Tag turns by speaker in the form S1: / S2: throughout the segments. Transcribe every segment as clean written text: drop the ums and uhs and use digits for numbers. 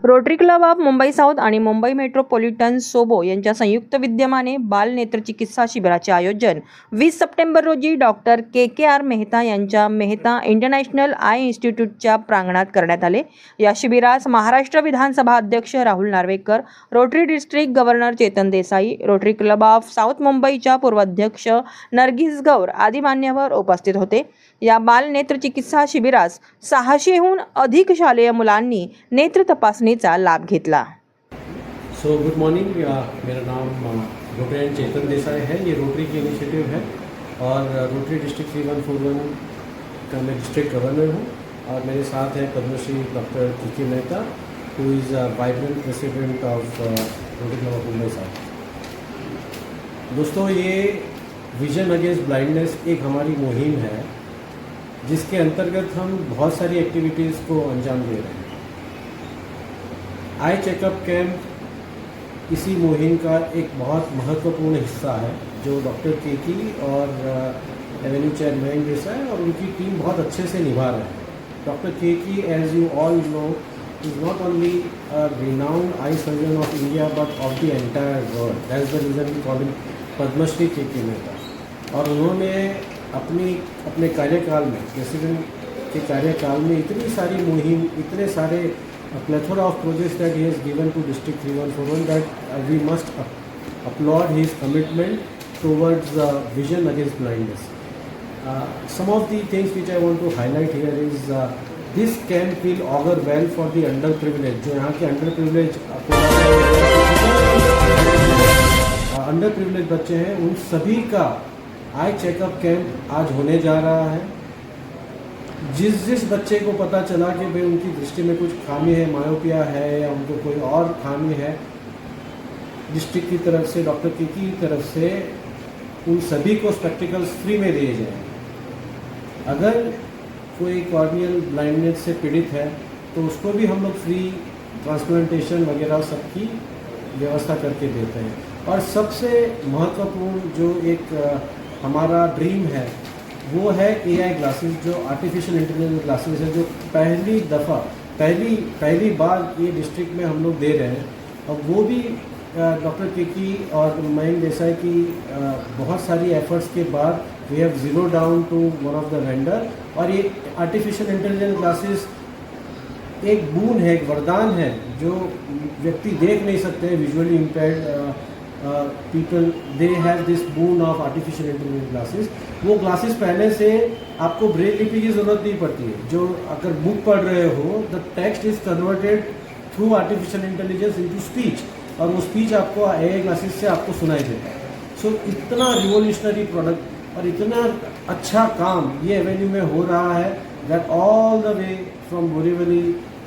S1: Rotary club of Mumbai south आणि Mumbai metropolitan सोबो यांच्या संयुक्त विद्यमाने बाल नेत्रचिकित्सा शिबिराचे आयोजन 20 सप्टेंबर रोजी डॉक्टर के मेहता यांच्या मेहता इंटरनॅशनल आय इन्स्टिट्यूटच्या प्रांगणात करण्यात आले। या शिबिरास महाराष्ट्र विधानसभा अध्यक्ष Rahul Narwekar, rotary district governor Chetan Desai, rotary club of south मुंबईच्या पूर्वाध्यक्ष नरगिस गौर आदी मान्यवर उपस्थित होते। या बाल नेत्रचिकित्सा शिबिरास 600हून अधिक शालेय मुलांनी नेत्र तपासणीचा लाभ घेतला।
S2: गुड मॉर्निंग, मेरा नाम रोटरी चेतन देसाई है। ये रोटरी की इनिशिएटिव है और रोटरी डिस्ट्रिक्ट 3141 का मैं डिस्ट्रिक्ट गवर्नर हूँ और मेरे साथ हैं पद्मश्री डॉक्टर के Mehta, who is vibrant president of rotary club of Mumbai south. दोस्तों, ये विजन अगेंस्ट ब्लाइंडनेस एक हमारी मुहिम है जिसके अंतर्गत हम बहुत सारी एक्टिविटीज़ को अंजाम दे रहे हैं। आई चेकअप कैंप इसी मुहिम का एक बहुत महत्वपूर्ण हिस्सा है जो डॉक्टर केकी और एवेन्यू चेयरमैन जैसा है और उनकी टीम बहुत अच्छे से निभा रहे हैं। Doctor Keki, as you all know, is not only a renowned eye surgeon of India but of the entire world. That is the reason we call him Padmashri Keki Mehta. और उन्होंने अपने कार्यकाल में, प्रेसिडेंट के कार्यकाल में इतनी सारी मुहिम, इतने सारे plethora of projects that he has given to District 3141 that we must applaud his commitment towards vision against blindness. Some of the things which I want to highlight here is this camp will augur well for the underprivileged. जो यहाँ के underprivileged बच्चे हैं, उन सभी का eye checkup camp आज होने जा रहा है। जिस बच्चे को पता चला कि भाई उनकी दृष्टि में कुछ खामी है, मायोपिया है या उनको कोई और खामी है, डिस्ट्रिक्ट की तरफ से, डॉक्टर की तरफ से उन सभी को स्पेक्टिकल्स फ्री में दिए जाएंगे। अगर कोई कॉर्नियल ब्लाइंडनेस से पीड़ित है तो उसको भी हम लोग फ्री ट्रांसप्लांटेशन वगैरह सबकी व्यवस्था करके देते हैं। और सबसे महत्वपूर्ण जो एक हमारा ड्रीम है वो है AI ग्लासेस, जो आर्टिफिशियल इंटेलिजेंस ग्लासेस है, जो पहली बार ये डिस्ट्रिक्ट में हम लोग दे रहे हैं। और वो भी डॉक्टर केकी और मयंक देसाई की बहुत सारी एफर्ट्स के बाद we have zero down to one of the vendor. और ये आर्टिफिशियल इंटेलिजेंस ग्लासेस एक बून है, एक वरदान है। जो व्यक्ति देख नहीं सकते हैं, visually impaired people, they have this boon of artificial intelligence glasses. वो ग्लासेस पहले से आपको ब्रेल लिपि की ज़रूरत नहीं पड़ती है। जो अगर बुक पढ़ रहे हो, the text is converted through artificial intelligence into speech, और वो स्पीच आपको AI ग्लासेस से आपको सुनाई देता है। सो इतना रिवोल्यूशनरी प्रोडक्ट और इतना अच्छा काम ये एवेन्यू में हो रहा है that all the way from Borivali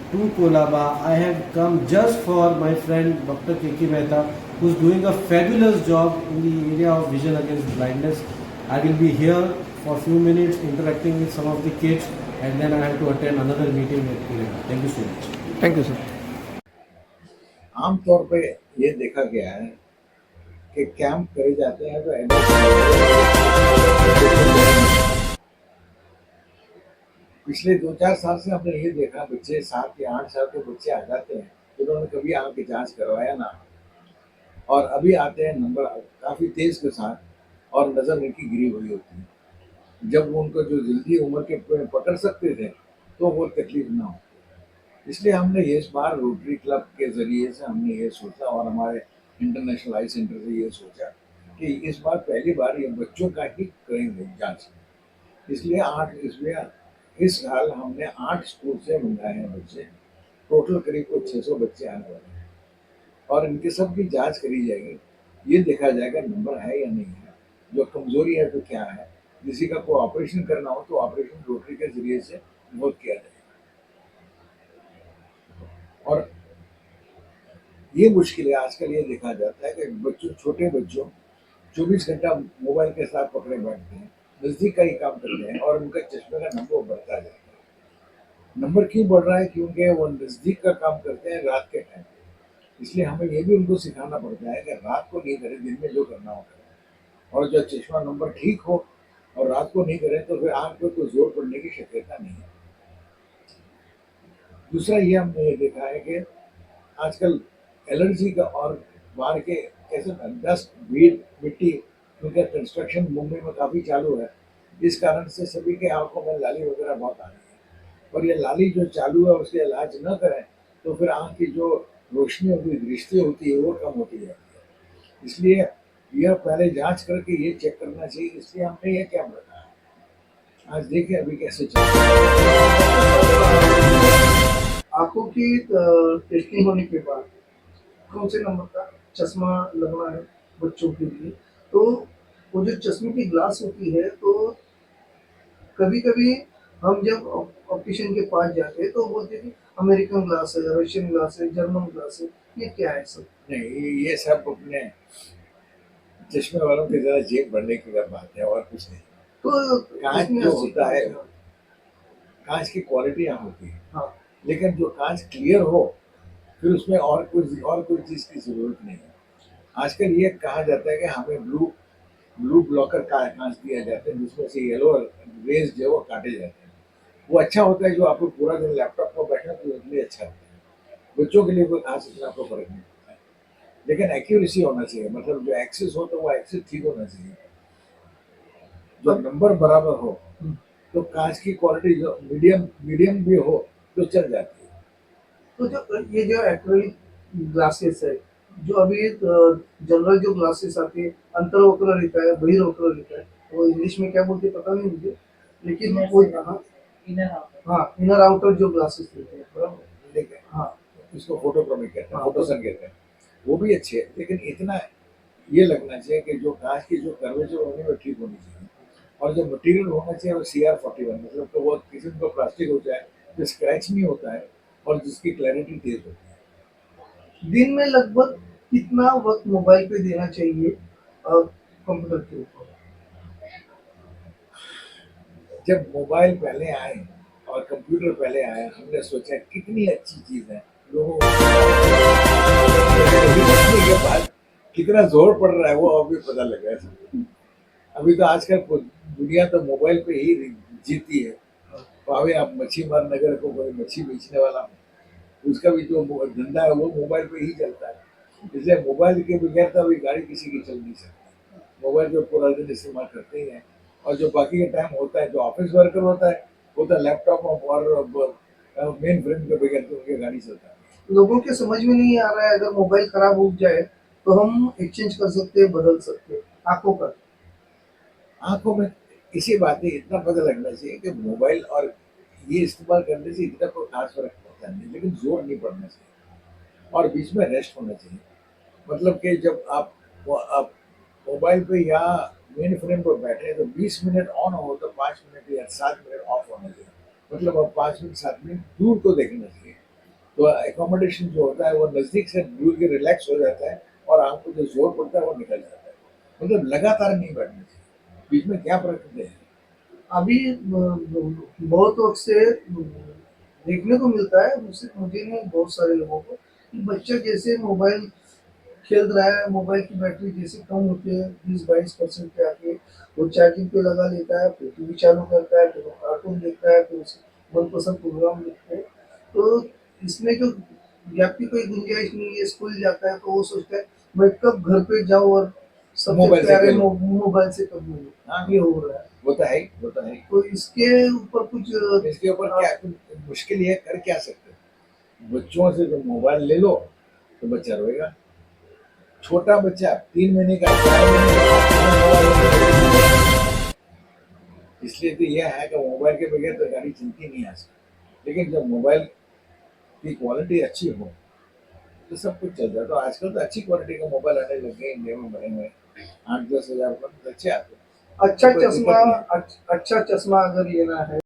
S2: to Kolaba, I have come just for my friend Dr. K Mehta, who is doing a fabulous job in the area of vision against blindness. I will be here for a few minutes interacting with some of the kids, and then I have to attend another meeting with Kolaba. Thank you so much.
S3: Thank you sir.
S4: आमतौर पे ये देखा गया है कि camp करे जाते हैं तो पिछले 2-4 साल से हमने ये देखा, बच्चे 7 या 8 साल के बच्चे आ जाते हैं जिन्होंने कभी आँख की जांच करवाया ना, और अभी आते हैं नंबर काफ़ी तेज़ के साथ और नज़र उनकी गिरी हुई होती है। जब उनको जो जल्दी उम्र के पकड़ सकते थे तो वो तकलीफ ना हो, इसलिए हमने इस बार रोटरी क्लब के ज़रिए से हमने ये सोचा और हमारे इंटरनेशनल आई सेंटर से ये सोचा कि इस बार पहली बार ये बच्चों का ही करेंगे जाँच। इसलिए इस साल हमने 8 स्कूल से मंगाए हैं बच्चे, टोटल करीब 600 बच्चे आने वाले हैं और इनके सब की जांच करी जाएगी। ये देखा जाएगा नंबर है या नहीं है, जो कमजोरी है तो क्या है। किसी का कोई ऑपरेशन करना हो तो ऑपरेशन रोटरी के जरिए से बहुत किया जाएगा। और ये मुश्किल है, आजकल ये देखा जाता है कि छोटे बच्चों 24 घंटा मोबाइल के साथ पकड़े बैठते हैं, नज़दीक का ही काम करते हैं और उनका चश्मे का नंबर बढ़ता जाता है। नंबर क्यों बढ़ रहा है? क्योंकि वो नज़दीक का काम करते हैं रात के टाइम। इसलिए हमें ये भी उनको सिखाना पड़ता है कि रात को नहीं करें, दिन में जो करना होता है। और जब चश्मा नंबर ठीक हो और रात को नहीं करें तो फिर आँख पर कोई जोर पड़ने की शक्यता नहीं है। दूसरा ये हमने ये देखा है कि आजकल एलर्जी का और बाहर के कैसे डस्ट भीड़ मिट्टी क्योंकि कंस्ट्रक्शन मुंबई में काफ़ी चालू है, इस कारण से सभी के आंखों में लाली वगैरह बहुत आ रही है। और ये लाली जो चालू है उसके इलाज न करें तो फिर आँख की जो रोशनी होती है, दृष्टि होती है, वो कम होती जाती है। इसलिए यह पहले जांच करके ये चेक करना चाहिए, इसलिए हमने ये कैंप रखा है। आज देखिए अभी कैसे चल रहा है।
S3: आंखों की टेस्टिंग होने के बाद कौन से नंबर का चश्मा लगना है बच्चों के लिए, तो वो जो चश्मे की ग्लास होती है, तो कभी कभी हम जब ऑप्टिशियन के पास जाते हैं तो बोलते हैं कि अमेरिकन ग्लास है, रशियन ग्लास है, जर्मन ग्लास है, ये क्या है सब?
S4: नहीं, ये सब अपने चश्मे वालों की जरा जेब भरने की बात है और कुछ नहीं।
S3: तो
S4: कांच
S3: इसमें
S4: जो
S3: ऐसी
S4: होता है,
S3: क्या
S4: कांच की क्वालिटियाँ होती है,
S3: हाँ,
S4: लेकिन जो कांच क्लियर हो फिर उसमें और कोई चीज़ की जरूरत नहीं है। आजकल ये कहा जाता है कि हमें ब्लू ब्लॉकर का कांच दिया जाता है जिसमें से येलो रेज जो है वो काटे जाते हैं। वो अच्छा होता है, जो आपको पूरा दिन लैपटॉप पर बैठना तो उसके लिए अच्छा होता है। बच्चों के लिए कोई खास इतना आपको फर्क नहीं पड़ता है, लेकिन एक्यूरेसी होना चाहिए, मतलब जो एक्सेस हो तो वो एक्सेस ठीक होना चाहिए, जो नंबर बराबर हो। तो कांच की क्वालिटी जो मीडियम भी हो तो चल जाती है।
S3: तो जो ये जो एक्रेलिक ग्लासेस है, जो अभी जनरल जो ग्लासेस आते हैं, अंतर्वक्र रहता है, बहिर्वक्र रहता है, वो इंग्लिश में क्या बोलते हैं पता नहीं मुझे, लेकिन वो हाँ, इनर आउटर जो ग्लासेस रहते हैं, बराबर।
S4: लेकिन
S3: हाँ,
S4: इसको फोटोक्रोमिक कहते हैं,
S3: हाँ।
S4: फोटोसन कहते हैं, वो भी अच्छे है, लेकिन इतना ये लगना चाहिए कि जो कांच की जो कर्वेचर होनी है वो ठीक होनी चाहिए, और जो मटेरियल होना चाहिए वो CR41, मतलब तो वो किसी को प्लास्टिक हो जाए जो स्क्रैच नहीं होता है और जिसकी क्लैरिटी तेज होती है।
S3: दिन में लगभग कितना वक्त मोबाइल पे देना चाहिए कंप्यूटर के ऊपर?
S4: जब मोबाइल पहले आए और कंप्यूटर पहले आए, हमने सोचा कितनी अच्छी चीज है, लोगों को सीखने के बाद कितना जोर पड़ रहा है वो अभी पता लगा है। अभी तो आजकल दुनिया तो मोबाइल पे ही जीती है। तो अभी आप मच्छी मार नगर को कोई मच्छी बेचने वाला हो, उसका भी जो धंधा है वो मोबाइल पे ही चलता है। इसलिए मोबाइल के बगैर तो अभी गाड़ी किसी की चल नहीं सकती। मोबाइल पे पूरा दिन इस्तेमाल करते ही हैं, और जो बाकी का टाइम होता है, जो ऑफिस वर्कर होता है वो तो लैपटॉप और मेन फ्रेम के बगैर तो उनकी गाड़ी चलता है।
S3: लोगों के समझ में नहीं आ रहा है, अगर मोबाइल खराब हो जाए तो हम एक्सचेंज कर सकते हैं, बदल सकते हैं आंखों का।
S4: आंखों में इसी बात है, इतना पता लगना चाहिए कि मोबाइल और ये इस्तेमाल करने से इतना कोई खास फर्क पड़ता नहीं, लेकिन जोर नहीं पड़ना चाहिए और बीच में रेस्ट होना चाहिए। मतलब कि जब आप मोबाइल पे या मेन फ्रेम पर बैठे तो 20 मिनट ऑन हो तो 5 मिनट या 7 मिनट ऑफ होना चाहिए, मतलब अब 5 मिनट 7 मिनट दूर को देखना चाहिए। तो एकोमोडेशन जो होता है वो नज़दीक से दूर के रिलैक्स हो जाता है और आंखों जो जोर पड़ता है वो निकल जाता है। मतलब लगातार नहीं बैठना चाहिए, बीच में क्या फर्क है।
S3: अभी बहुत वक्त से देखने को मिलता है, मुझे नहीं, बहुत सारे लोगों को, कि बच्चा जैसे मोबाइल खेल रहा है, मोबाइल की बैटरी जैसे कम होती है 20-22% पे आके वो चार्जिंग पे लगा लेता है, फिर टीवी चालू करता है, फिर वो कार्टून देखता है, फिर उसे मनपसंद प्रोग्राम देखते हैं। तो इसमें जो गैप की कोई गुंजाइश नहीं है, स्कूल जाता है तो वो सोचता है मैं कब घर पे जाऊँ और सबसे
S4: मोबाइल से
S3: प्यारे
S4: खेलूं।
S3: मोबाइल से कब मिलूँ,
S4: हाँ,
S3: ये हो रहा है।
S4: वो तो है ही, वो तो है ही।
S3: तो इसके ऊपर कुछ
S4: इसके ऊपर क्या मुश्किल ये कर क्या सकते हैं? बच्चों से जो मोबाइल ले लो तो बच्चा रोएगा। छोटा बच्चा 3 महीने का 4 महीने का, इसलिए तो यह है कि मोबाइल के बगैर तो गाड़ी चलती नहीं आ सकती, लेकिन जब मोबाइल की क्वालिटी अच्छी हो तो सब कुछ चल जाता है। तो आजकल तो अच्छी क्वालिटी का मोबाइल आने लग गए, इंडिया में बने हुए 8-10 हज़ार पर अच्छे आते हैं।
S3: अच्छा
S4: कोई
S3: चश्मा,
S4: दिक्कत नहीं।
S3: अच्छा चश्मा अगर लेना है,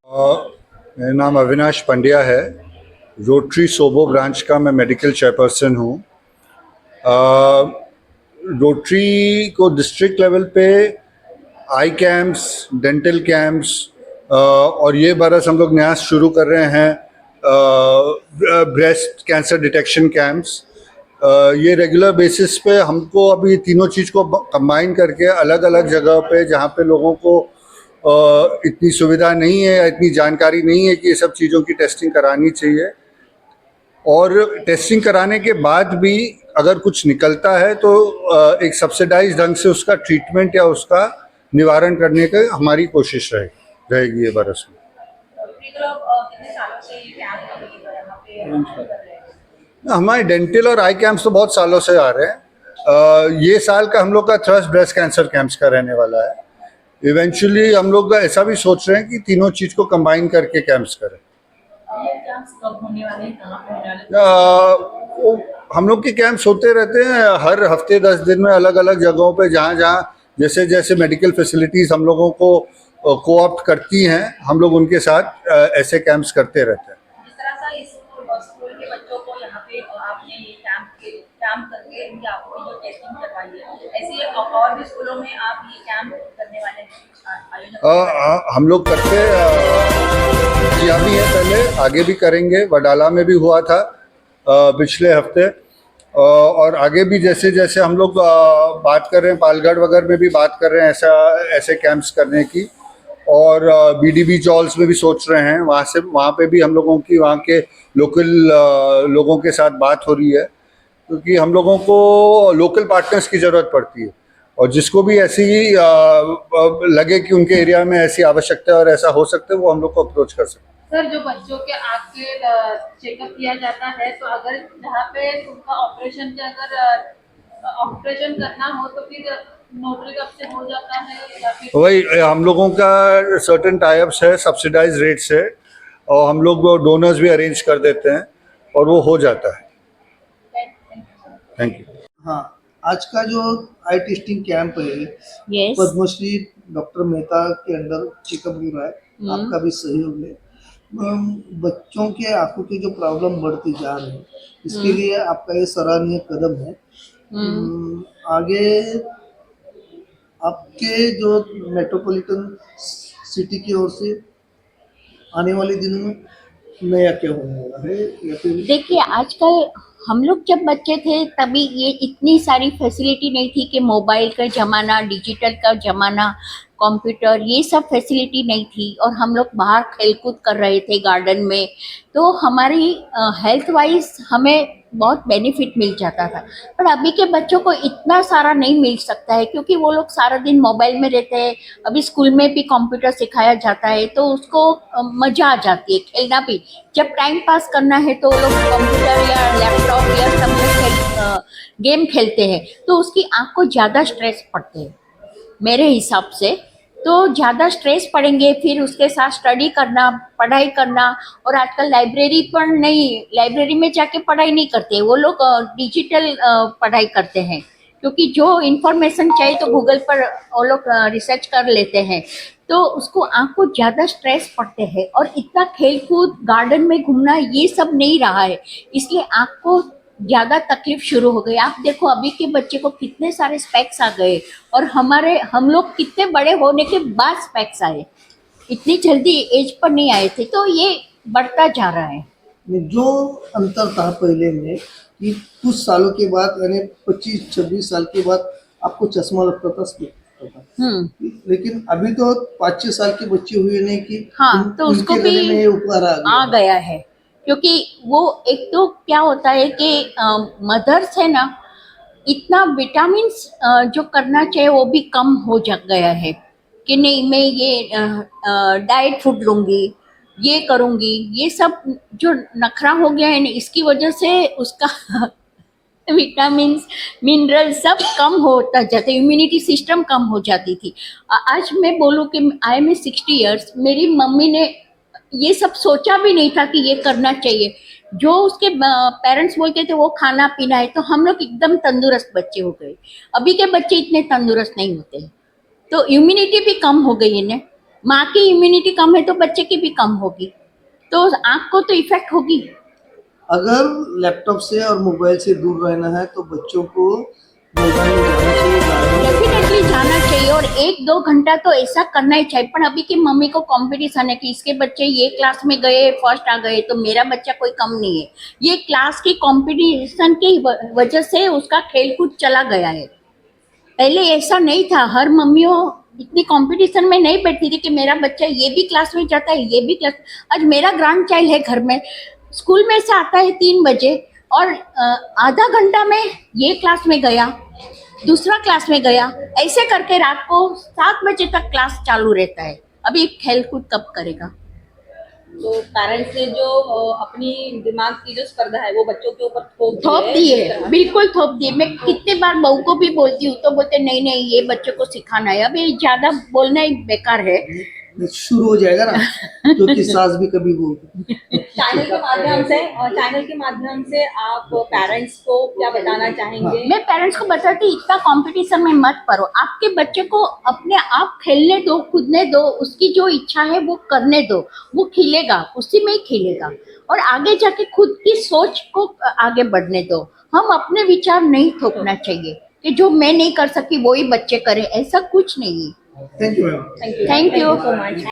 S5: मेरा नाम अविनाश पंड्या है। रोटरी सोबो ब्रांच का मैं मेडिकल चेयरपर्सन हूँ। रोटरी को डिस्ट्रिक्ट लेवल पे आई कैंप्स, डेंटल कैंप्स और ये बरस हम लोग नया शुरू कर रहे हैं ब्रेस्ट कैंसर डिटेक्शन कैंप्स। ये रेगुलर बेसिस पे हमको अभी तीनों चीज़ को कंबाइन करके अलग अलग जगह पे जहाँ पे लोगों को इतनी सुविधा नहीं है या इतनी जानकारी नहीं है कि ये सब चीज़ों की टेस्टिंग करानी चाहिए, और टेस्टिंग कराने के बाद भी अगर कुछ निकलता है तो एक सब्सिडाइज ढंग से उसका ट्रीटमेंट या उसका निवारण करने की हमारी कोशिश रहेगी ये बरस में।
S1: कितने सालों से ये कैंप यहाँ पे कर रहे हैं?
S5: हमारे डेंटल और आई कैंप्स तो बहुत सालों से आ रहे हैं। ये साल का हम लोग का थ्रस्ट ब्रेस्ट कैंसर कैंप्स का रहने वाला है। इवेंचुअली हम लोग ऐसा भी सोच रहे हैं कि तीनों चीज़ को कंबाइन करके कैंप्स करें।
S1: ये कैंप्स कब होने वाले हैं, कहाँ पे होने वाले हैं?
S5: हम लोग के कैंप्स होते रहते हैं हर हफ्ते 10 दिन में अलग अलग जगहों पे, जहाँ जहाँ जैसे जैसे मेडिकल फैसिलिटीज़ हम लोगों को कोऑप्ट करती हैं, हम लोग उनके साथ ऐसे कैंप्स करते रहते हैं।
S1: जिस तरह से इस स्कूल के बच्चों को यहाँ पे आपने ये कैंप करके इनकी आपकी जो टेस्टिंग करवाई है, ऐसे और भी स्कूलों में आप ये कैंप करने वाले हैं? आयोजन
S5: हम लोग करते किया भी है पहले, आगे भी करेंगे। वडाला में भी हुआ था पिछले हफ्ते, और आगे भी जैसे जैसे हम लोग बात कर रहे हैं, पालगढ़ वगैरह में भी बात कर रहे हैं ऐसे कैंप्स करने की, और बीडीबी जॉल्स में भी सोच रहे हैं। वहाँ पे भी हम लोगों की वहाँ के लोकल लोगों के साथ बात हो रही है, क्योंकि हम लोगों को लोकल पार्टनर्स की ज़रूरत पड़ती है, और जिसको भी ऐसी लगे कि उनके एरिया में ऐसी आवश्यकता है और ऐसा हो सकता है, वो हम लोग को अप्रोच कर सकते हैं।
S6: सर, जो बच्चों के आँख के चेकअप किया जाता है, तो अगर जहाँ पे उनका ऑपरेशन करना हो तो फिर नोटरी कब से हो जाता है, या फिर
S5: वही हम लोगों का सर्टेन टाइप्स है, सब्सिडाइज रेट से, और हम लोग डोनर्स भी अरेंज कर देते हैं और वो हो जाता है। Thank you.
S3: हाँ, आज का जो आई टेस्टिंग कैंप है,
S6: यस,
S3: पद्मश्री डॉक्टर मेहता के अंडर चेकअप हो रहा है। आपका भी सहयोग है। बच्चों के आंखों की जो प्रॉब्लम बढ़ती जा रही है, इसके लिए आपका ये सराहनीय कदम है। आगे आपके जो मेट्रोपॉलिटन सिटी की ओर से आने वाले दिनों में नया क्या होने वाला है, या फिर
S7: देखिए, आजकल हम लोग जब बच्चे थे तभी ये इतनी सारी फैसिलिटी नहीं थी कि मोबाइल का ज़माना, डिजिटल का ज़माना, कंप्यूटर, ये सब फैसिलिटी नहीं थी, और हम लोग बाहर खेलकूद कर रहे थे गार्डन में, तो हमारी हेल्थ वाइज हमें बहुत बेनिफिट मिल जाता था। पर अभी के बच्चों को इतना सारा नहीं मिल सकता है, क्योंकि वो लोग सारा दिन मोबाइल में रहते हैं। अभी स्कूल में भी कंप्यूटर सिखाया जाता है, तो उसको मज़ा आ जाती है खेलना भी। जब टाइम पास करना है तो वो लोग कंप्यूटर या लैपटॉप या सब में गेम खेलते हैं, तो उसकी आँख को ज़्यादा स्ट्रेस पड़ते हैं मेरे हिसाब से। तो ज़्यादा स्ट्रेस पड़ेंगे, फिर उसके साथ स्टडी करना, पढ़ाई करना, और आजकल लाइब्रेरी में जाके पढ़ाई नहीं करते, वो लोग डिजिटल पढ़ाई करते हैं, क्योंकि जो इन्फॉर्मेशन चाहिए तो गूगल पर वो लोग रिसर्च कर लेते हैं, तो उसको आँख को ज़्यादा स्ट्रेस पड़ते हैं। और इतना खेल कूद, गार्डन में घूमना, ये सब नहीं रहा है, इसलिए आँख को ज़्यादा तकलीफ शुरू हो गई। आप देखो अभी के बच्चे को कितने सारे स्पेक्स आ गए, और हम लोग कितने बड़े होने के बाद स्पेक्स आए, इतनी जल्दी एज पर नहीं आए थे, तो ये बढ़ता जा रहा है।
S3: जो अंतर था पहले में कि कुछ सालों के बाद, यानी 25-26 साल के बाद आपको चश्मा लगता था, स्पेक्स लगता था। लेकिन अभी तो 5-6 साल के बच्चे हुए नहीं कि
S7: हाँ, तो उसको
S3: उनके गले में
S7: भी
S3: ये उपहार
S7: आ गया है, क्योंकि वो एक तो क्या होता है कि मदर्स है ना, इतना विटामिन जो करना चाहिए वो भी कम हो जा गया है, कि नहीं मैं ये डाइट फूड लूँगी, ये करूँगी, ये सब जो नखरा हो गया है ना, इसकी वजह से उसका विटामिन मिनरल सब कम होता जाता है, इम्यूनिटी सिस्टम कम हो जाती थी। आज मैं बोलूँ कि आई एम 60 ईयर्स, मेरी मम्मी ने ये सब सोचा भी नहीं था कि ये करना चाहिए। जो उसके पेरेंट्स बोलते थे वो खाना पीना है, तो हम लोग एकदम तंदुरुस्त बच्चे हो गए। अभी के बच्चे इतने तंदुरुस्त नहीं होते, तो इम्यूनिटी भी कम हो गई है ना। माँ की इम्यूनिटी कम है तो बच्चे की भी कम होगी, तो आँख को तो इफेक्ट होगी।
S3: अगर लैपटॉप से और मोबाइल से दूर रहना है तो बच्चों को मैदान में जाना चाहिए, गार्डन में
S7: डेफिनेटली जाना चाहिए, और 1-2 घंटा तो ऐसा करना ही चाहिए। पर अभी की मम्मी को कंपटीशन है कि इसके बच्चे ये क्लास में गए, फर्स्ट आ गए, तो मेरा बच्चा कोई कम नहीं है। ये क्लास की कंपटीशन की वजह से उसका खेलकूद चला गया है। पहले ऐसा नहीं था, हर मम्मियों इतनी कंपटीशन में नहीं बैठती थी कि मेरा बच्चा ये भी क्लास में जाता है, ये भी क्लास। आज मेरा ग्रैंड चाइल्ड है घर में, स्कूल में से आता है 3 बजे और आधा घंटा में ये क्लास में गया, दूसरा क्लास में गया, ऐसे करके रात को 7 बजे तक क्लास चालू रहता है। अभी खेल कूद कब करेगा?
S1: तो पेरेंट्स ने जो अपनी दिमाग की जो स्पर्धा है वो बच्चों के ऊपर
S7: थोप दिए, बिल्कुल थोप दिए। मैं कितने बार बहू को भी बोलती हूँ तो बोलते नहीं नहीं ये बच्चों को सिखाना है। अभी ज्यादा बोलना ही बेकार है।
S3: शुरू हो जाएगा ना, क्योंकि सास भी कभी बोलती।
S1: चैनल के माध्यम से आप पेरेंट्स को क्या बताना चाहेंगे?
S7: मैं पेरेंट्स को बताती इतना कंपटीशन में मत पड़ो। आपके बच्चे को अपने आप खेलने दो, कूदने दो, उसकी जो इच्छा है वो करने दो, वो खिलेगा, उसी में ही खिलेगा और आगे जाके खुद की सोच को आगे बढ़ने दो। हम अपने विचार नहीं थोपना चाहिए कि जो मैं नहीं कर सकती वही बच्चे करें, ऐसा कुछ नहीं है।
S3: Thank you ma'am.
S7: Thank you so much.